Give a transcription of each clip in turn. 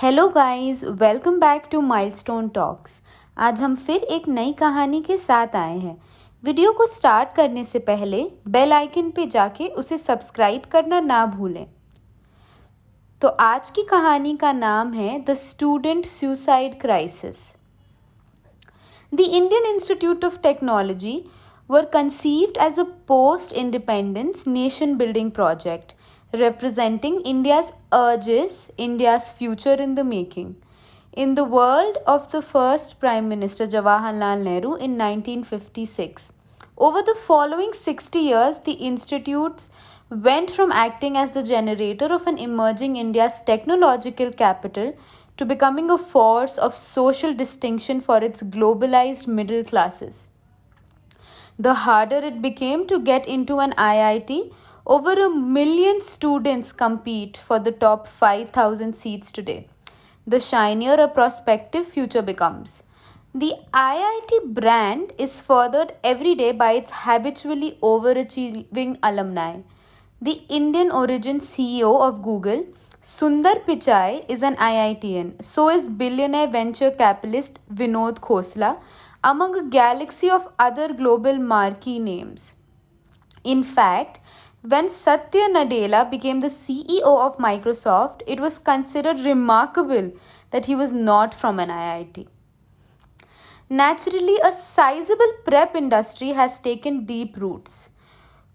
Hello guys, welcome back to Milestone Talks. आज हम फिर एक नई कहानी के साथ आए हैं। वीडियो को स्टार्ट करने से पहले बेल आइकन पे जाके उसे सब्सक्राइब करना ना भूलें। तो आज की कहानी का नाम है the student suicide crisis. The Indian institute of technology were conceived as a post-independence nation-building project representing India's urges, India's future in the making. In the world of the first Prime Minister Jawaharlal Nehru in 1956. Over the following 60 years, the institutes went from acting as the generator of an emerging India's technological capital to becoming a force of social distinction for its globalized middle classes. The harder it became to get into an IIT, over 1 million students compete for the top 5,000 seats today. The shinier a prospective future becomes. The IIT brand is furthered every day by its habitually overachieving alumni. The Indian origin CEO of Google, Sundar Pichai, is an IITian. So is billionaire venture capitalist Vinod Khosla, among a galaxy of other global marquee names. In fact, when Satya Nadella became the CEO of Microsoft, it was considered remarkable that he was not from an IIT. Naturally, a sizable prep industry has taken deep roots.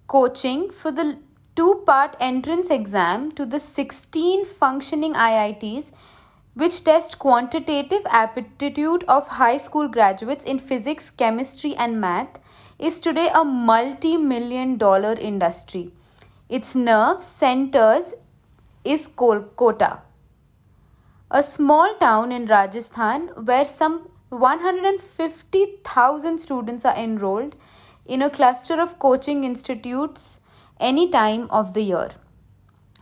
Coaching for the two-part entrance exam to the 16 functioning IITs, which test quantitative aptitude of high school graduates in physics, chemistry, and math, is today a multi-million-dollar industry. Its nerve centers is Kolkata, a small town in Rajasthan where some 150,000 students are enrolled in a cluster of coaching institutes any time of the year.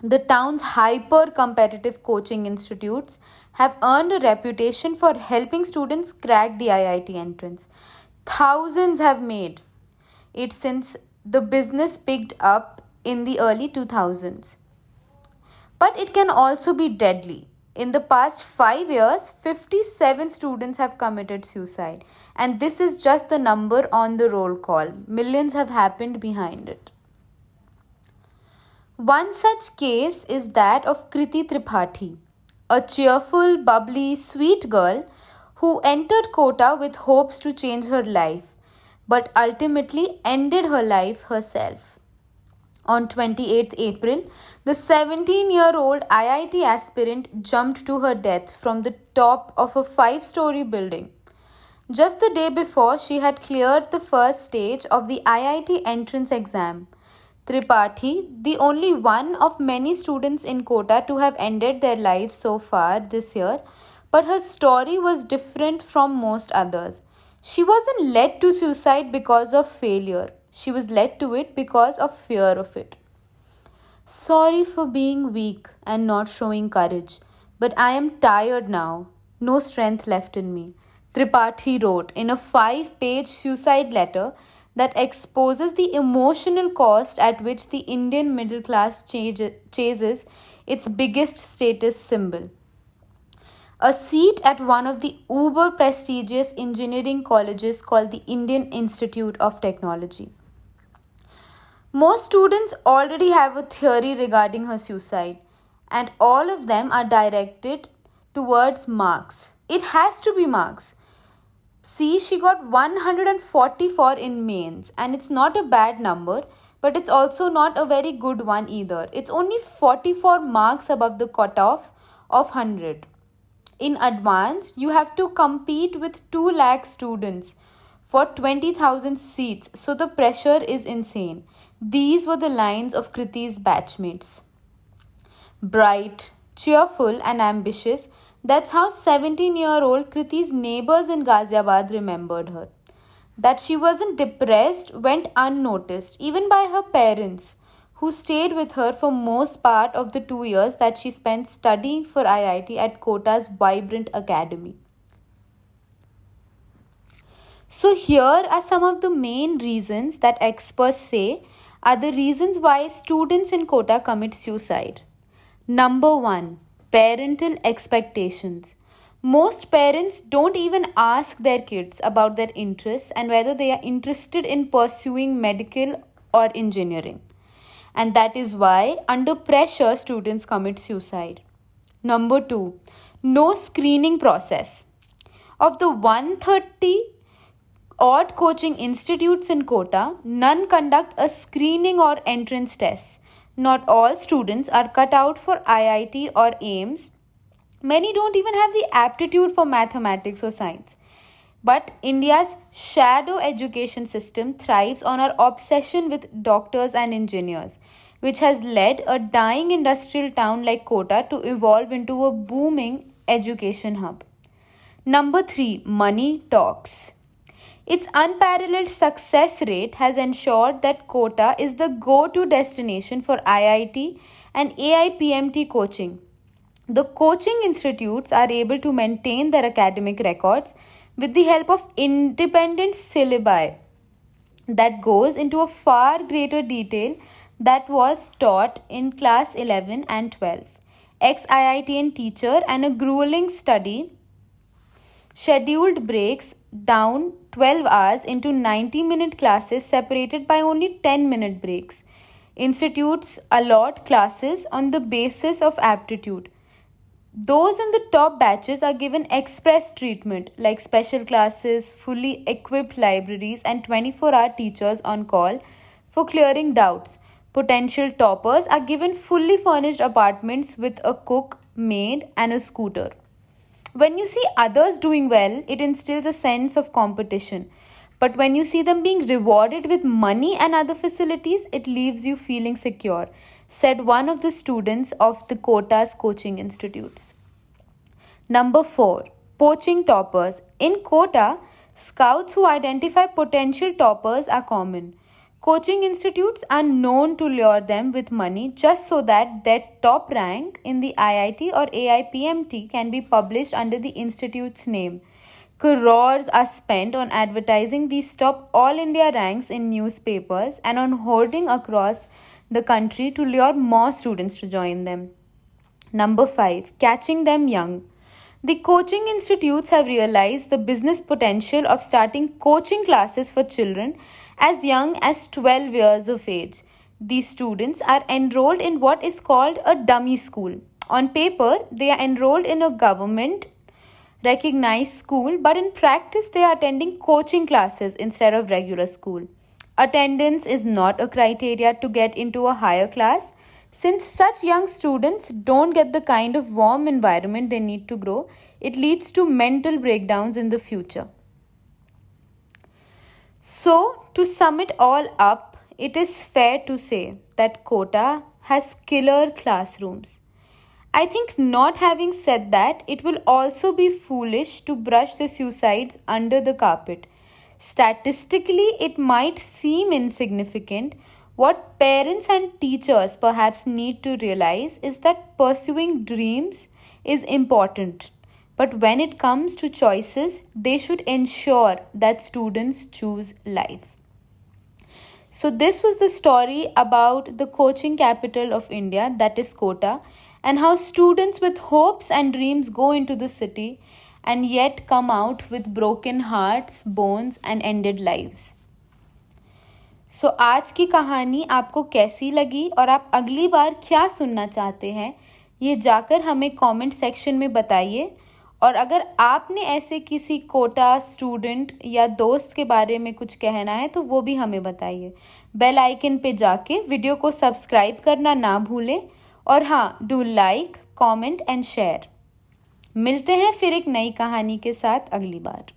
The town's hyper-competitive coaching institutes have earned a reputation for helping students crack the IIT entrance. Thousands have made it since the business picked up in the early 2000s. But it can also be deadly. In the past 5 years, 57 students have committed suicide. And this is just the number on the roll call. Millions have happened behind it. One such case is that of Kriti Tripathi, a cheerful, bubbly, sweet girl who entered Kota with hopes to change her life, but ultimately ended her life herself. On 28th April, the 17-year-old IIT aspirant jumped to her death from the top of a 5-story building. Just the day before, she had cleared the first stage of the IIT entrance exam. Tripathi, the only one of many students in Kota to have ended their lives so far this year, but her story was different from most others. She wasn't led to suicide because of failure. She was led to it because of fear of it. Sorry for being weak and not showing courage, but I am tired now. No strength left in me. Tripathi wrote in a 5-page suicide letter that exposes the emotional cost at which the Indian middle class chases its biggest status symbol. A seat at one of the uber prestigious engineering colleges called the Indian Institute of Technology. Most students already have a theory regarding her suicide, and all of them are directed towards marks. It has to be marks. See, she got 144 in mains, and it's not a bad number, but it's also not a very good one either. It's only 44 marks above the cutoff of 100. In advanced, you have to compete with 2 lakh students for 20,000 seats, so the pressure is insane. These were the lines of Kriti's batchmates. Bright, cheerful, and ambitious, that's how 17-year-old Kriti's neighbors in Ghaziabad remembered her. That she wasn't depressed went unnoticed, even by her parents, who stayed with her for most part of the 2 years that she spent studying for IIT at Kota's vibrant academy. So here are some of the main reasons that experts say are the reasons why students in Kota commit suicide. Number 1. Parental expectations. Most parents don't even ask their kids about their interests and whether they are interested in pursuing medical or engineering. And that is why, under pressure, students commit suicide. Number two, no screening process. Of the 130 odd coaching institutes in Kota, none conduct a screening or entrance test. Not all students are cut out for IIT or AIMS. Many don't even have the aptitude for mathematics or science. But India's shadow education system thrives on our obsession with doctors and engineers, which has led a dying industrial town like Kota to evolve into a booming education hub. Number 3, money talks. Its unparalleled success rate has ensured that Kota is the go to destination for IIT and AIPMT coaching. The coaching institutes are able to maintain their academic records with the help of independent syllabi that goes into a far greater detail that was taught in class 11 and 12. Ex-IITian teacher and a grueling study scheduled breaks down 12 hours into 90-minute classes separated by only 10-minute breaks. Institutes allot classes on the basis of aptitude. Those in the top batches are given express treatment like special classes, fully equipped libraries, and 24-hour teachers on call for clearing doubts. Potential toppers are given fully furnished apartments with a cook, maid, and a scooter. When you see others doing well, it instills a sense of competition. But when you see them being rewarded with money and other facilities, it leaves you feeling secure, said one of the students of the Kota's coaching institutes. Number 4, poaching toppers. In Kota, scouts who identify potential toppers are common. Coaching institutes are known to lure them with money just so that their top rank in the IIT or AIPMT can be published under the institute's name. Crores are spent on advertising these top all India ranks in newspapers and on hoarding across the country to lure more students to join them. Number 5, catching them young. The coaching institutes have realized the business potential of starting coaching classes for children as young as 12 years of age. These students are enrolled in what is called a dummy school. On paper, they are enrolled in a government recognized school, but in practice, they are attending coaching classes instead of regular school. Attendance is not a criteria to get into a higher class. Since such young students don't get the kind of warm environment they need to grow, it leads to mental breakdowns in the future. So, to sum it all up, it is fair to say that Kota has killer classrooms. I think not having said that, it will also be foolish to brush the suicides under the carpet. Statistically, it might seem insignificant. What parents and teachers perhaps need to realize is that pursuing dreams is important. But when it comes to choices, they should ensure that students choose life. So, this was the story about the coaching capital of India, that is Kota, and how students with hopes and dreams go into the city and yet come out with broken hearts, bones, and ended lives. सो आज की कहानी आपको कैसी लगी और आप अगली बार क्या सुनना चाहते हैं, ये जाकर हमें कमेंट सेक्शन में बताइए. और अगर आपने ऐसे किसी कोटा स्टूडेंट या दोस्त के बारे में कुछ कहना है तो वो भी हमें बताइए. बेल आइकन पे जाके वीडियो को सब्सक्राइब करना ना भूलें. और हाँ, do like, comment and share. मिलते हैं फिर एक नई कहानी के साथ अगली बार.